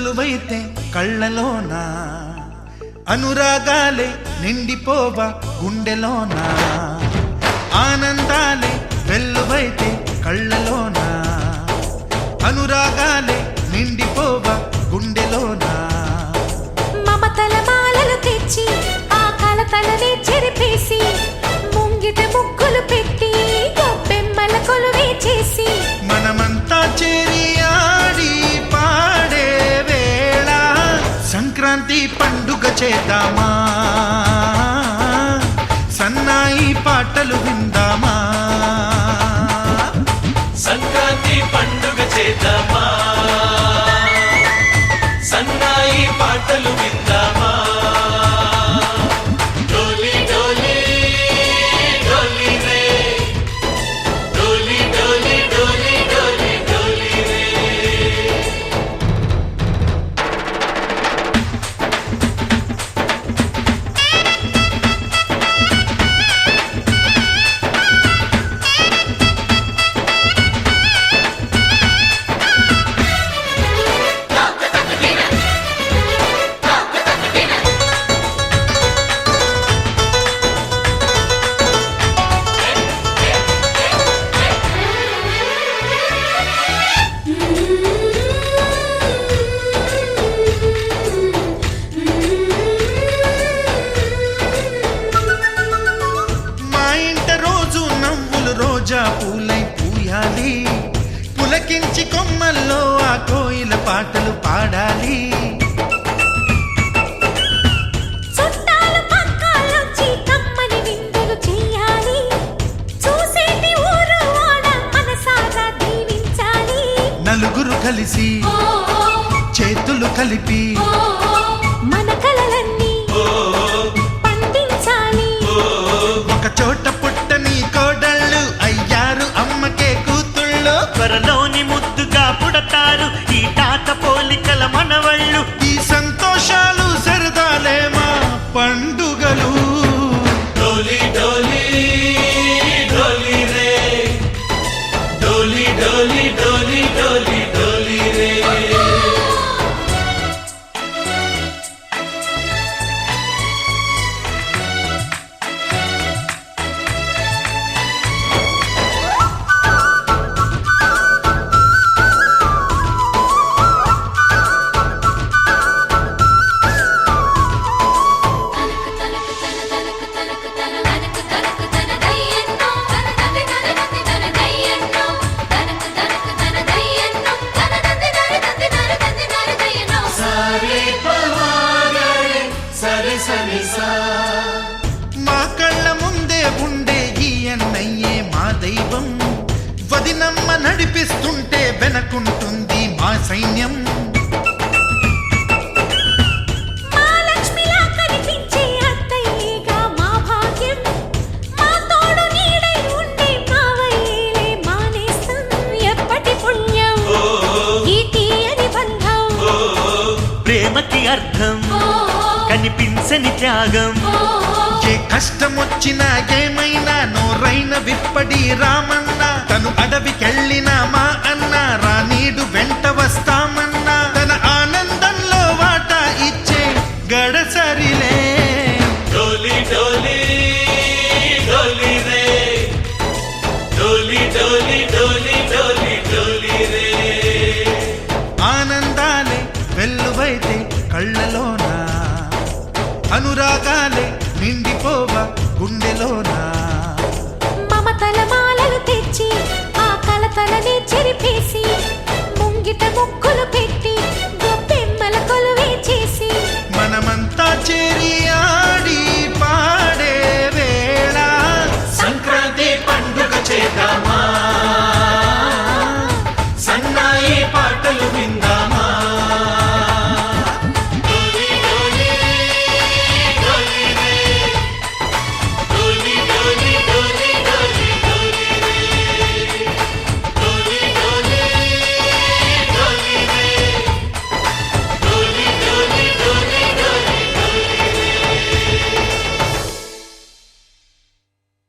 వెల్లువైతే కళ్ళలోన అనురాగాలే నిండిపోవా గుండెలోన ఆనందాలే వెల్లువైతే కళ్ళలోన అనురాగాలే నిండిపోవా గుండెలోన మమతల మాలలు తెచ్చి ఆ కలతలనే చెరిపేసి ముంగిట ముగ్గులు పెట్టి గొబ్బెమ్మల కొలువే చేసి మనమంతా చేరి ఆడి పాడే వేళ సంక్రాంతి పండుగ చేద్దామా సన్నాయి పాటలు విందామా సంక్రాంతి పండుగ చేద్దామా సన్నాయి పాటలు విందామా డోలి డోలి డోలి రే డోలి డోలి డోలి డోలి డోలి రే రోజా పూలై పూయాలి పులకించి కొమ్మల్లో ఆ కోయిల పాటలు పాడాలి చుట్టాలు పక్కాలొచ్చి కమ్మని విందులు చెయ్యాలి చూసేటి ఊరు వాడ మనసారా దీవించాలి నలుగురు కలిసి చేతులు కలిపి మన కలలన్నీ పండించాలి ఒక చోట పుట్టని కోడళ్ళు అయ్యారు అమ్మకే కూతుళ్ళు త్వరలోని ముద్దుగా పుడతారు ఈ తాత పోలికల మనవళ్ళు ఈ సంతోషాలు సరదాలే మా పండుగలు డోలి డోలి డోలి రే డోలి డోలి డోలి డోలి డోలి రే మా కళ్ళ ముందే ఉండే ఈ అన్నయ్యే మా దైవం వదినమ్మ నడిపిస్తుంటే వెనకుంటుంది మా సైన్యం మా లక్ష్మిలా కనిపించే అత్తయ్యేగా మా భాగ్యం మా తోడు నీడై ఉండే మావయ్యేలే మా నేస్తం ఎప్పటి పుణ్యం ఈ తీయని బంధం ప్రేమకి అర్థం కనిపించని త్యాగం ఏ కష్టం వచ్చినా ఏమైనా నోరైన విప్పడి రామన్న తను అడవికెళ్ళిన మా అన్న రానీడు వెంట వస్తామన్నా తన ఆనందంలో వాటా ఇచ్చే గడసరిలే డోలి డోలి డోలి రే డోలి డోలి డోలి డోలి డోలి రే ఆనందాలే వెల్లువైతే కళ్ళలోన అనురాగాలే నిండిపోవా గుండెలోన మమతల మాలలు తెచ్చి ఆ కలతలనే చెరిపేసి